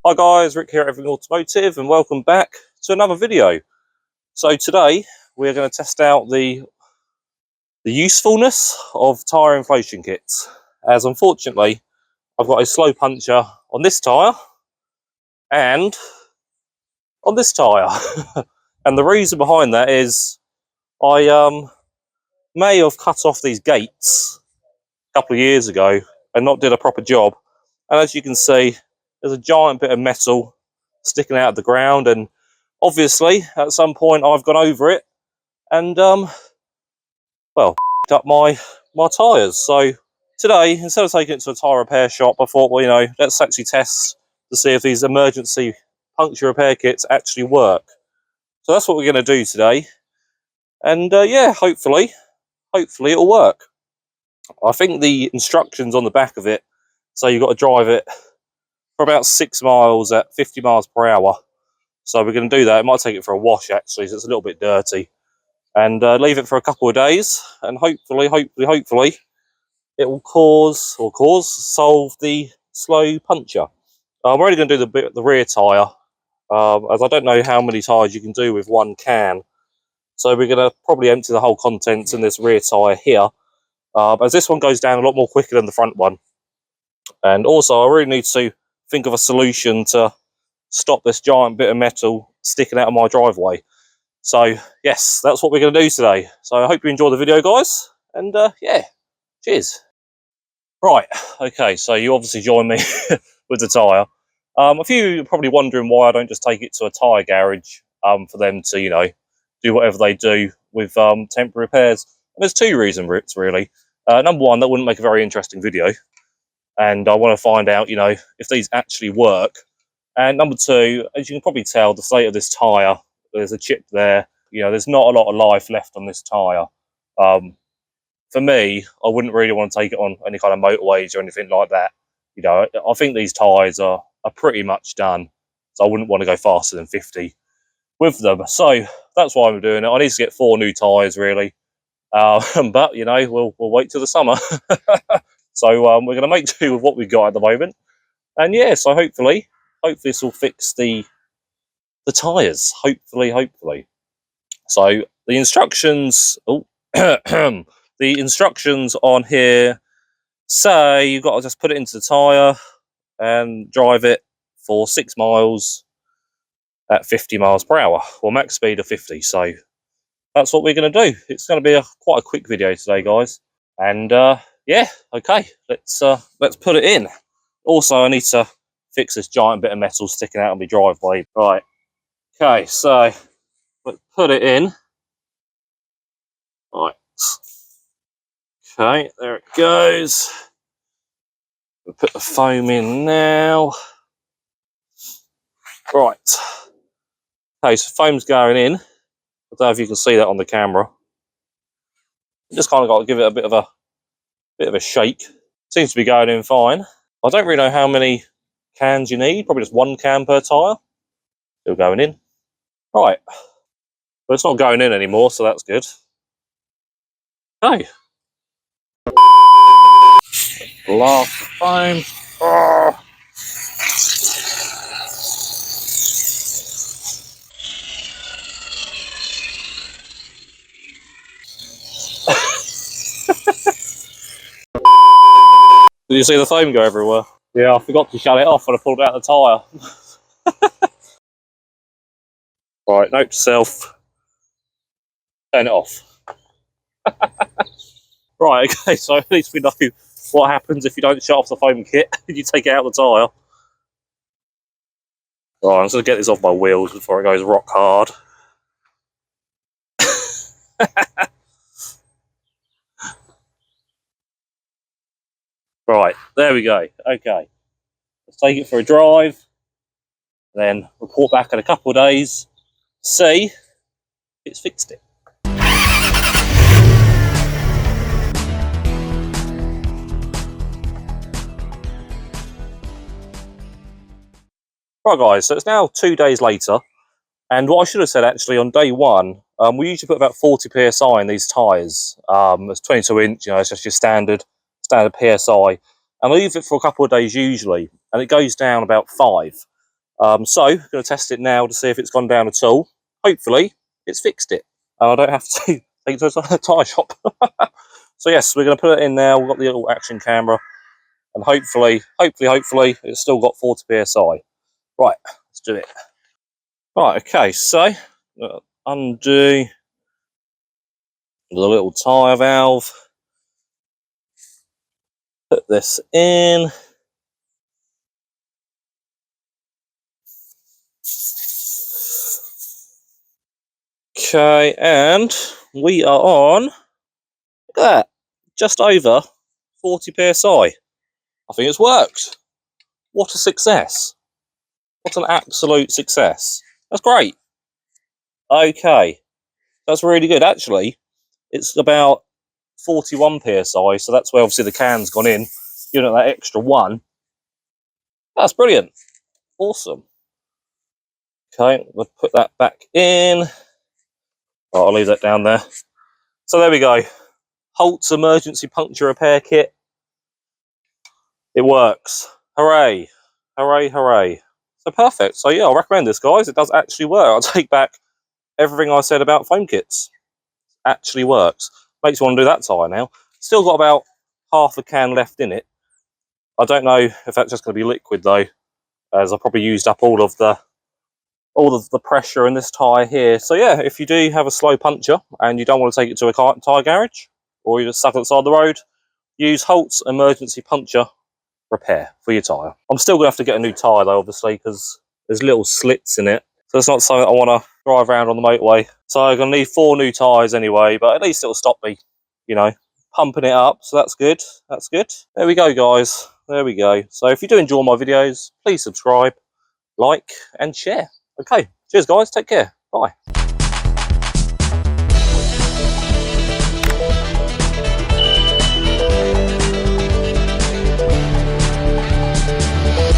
Hi guys, Rick here at Everything Automotive and welcome back to another video. So today we're going to test out the usefulness of tyre inflation kits, as unfortunately I've got a slow puncher on this tyre and on this tyre. And the reason behind that is I may have cut off these gates a couple of years ago and not did a proper job, and as you can see there's a giant bit of metal sticking out of the ground, and obviously at some point I've gone over it and well, up my tyres. So today, instead of taking it to a tyre repair shop, I thought, well, let's actually test to see if these emergency puncture repair kits actually work. So that's what we're going to do today, and yeah, hopefully it'll work. I think the instructions on the back of it, so you've got to drive it for about 6 miles at 50 miles per hour. So we're going to do that. It might take it for a wash actually, so it's a little bit dirty, and leave it for a couple of days, and hopefully it will solve the slow puncher. I'm already going to do the rear tyre, as I don't know how many tyres you can do with one can. So we're going to probably empty the whole contents in this rear tyre here, as this one goes down a lot more quicker than the front one. And also I really need to think of a solution to stop this giant bit of metal sticking out of my driveway. So yes, that's what we're going to do today. So I hope you enjoy the video, guys, and yeah, cheers. Right, okay, so you obviously join me with the tyre. A few of you are probably wondering why I don't just take it to a tyre garage for them to, do whatever they do with temporary repairs. And there's two reasons, really. Number one, that wouldn't make a very interesting video, and I want to find out, if these actually work. And number two, as you can probably tell, the state of this tyre, there's a chip there. There's not a lot of life left on this tyre. For me, I wouldn't really want to take it on any kind of motorways or anything like that. I think these tyres are pretty much done, so I wouldn't want to go faster than 50 with them. So that's why I'm doing it. I need to get 4 new tyres, really. But, we'll wait till the summer. So we're going to make do with what we've got at the moment. And yeah, so hopefully this will fix the tyres. Hopefully. So the instructions... Oh, the instructions on here say you've got to just put it into the tyre and drive it for 6 miles at 50 miles per hour, or max speed of 50. So that's what we're going to do. It's going to be quite a quick video today, guys. And yeah, okay, let's put it in. Also, I need to fix this giant bit of metal sticking out of my driveway. Right, okay, so let's put it in. Right. Okay, there it goes. We'll put the foam in now. Right. Okay, so foam's going in. I don't know if you can see that on the camera. Just kind of got to give it a bit of a shake. Seems to be going in fine. I don't really know how many cans you need. Probably just 1 can per tyre. Still going in. Right. But it's not going in anymore, so that's good. Okay. Blast the foam. Oh. Did you see the foam go everywhere? Yeah, I forgot to shut it off when I pulled out the tyre. Right, note to self. Turn it off. Right, okay, so at least we know what happens if you don't shut off the foam kit and you take it out of the tyre. Right, I'm just going to get this off my wheels before it goes rock hard. Right, there we go. Okay, let's take it for a drive, then report back in a couple of days, see if it's fixed it. Right guys, so it's now 2 days later, and what I should have said actually on day one, we usually put about 40 psi in these tyres. It's 22 inch, it's just your standard psi, and I leave it for a couple of days usually, and it goes down about 5. So I'm going to test it now to see if it's gone down at all. Hopefully it's fixed it and I don't have to take it to a tyre shop. So yes, we're going to put it in now. We've got the little action camera, and hopefully it's still got 40 psi. Right, let's do it. Right, okay, so undo the little tyre valve, put this in. Okay, and we are on, look at that, just over 40 psi. I think it's worked. What a success. What an absolute success. That's great. Okay, that's really good. Actually, it's about 41 psi, so that's where obviously the can's gone in, giving it that extra one. That's brilliant. Awesome. Okay, we'll put that back in. Right, I'll leave that down there. So there we go. Holt's emergency puncture repair kit. It works. Hooray. Hooray, hooray. So perfect. So yeah, I'll recommend this, guys. It does actually work. I'll take back everything I said about foam kits. Actually works. Makes you want to do that tyre now. Still got about half a can left in it. I don't know if that's just going to be liquid though, as I probably used up all of the pressure in this tyre here. So yeah, if you do have a slow puncture and you don't want to take it to a tyre garage, or you're just stuck at the side of the road, use Holt's emergency puncture repair for your tyre. I'm still going to have to get a new tyre though, obviously, because there's little slits in it. So it's not something I want to drive around on the motorway. So I'm going to need 4 new tyres anyway, but at least it'll stop me, you know, pumping it up. So that's good. That's good. There we go, guys. There we go. So if you do enjoy my videos, please subscribe, like, and share. Okay. Cheers, guys. Take care. Bye.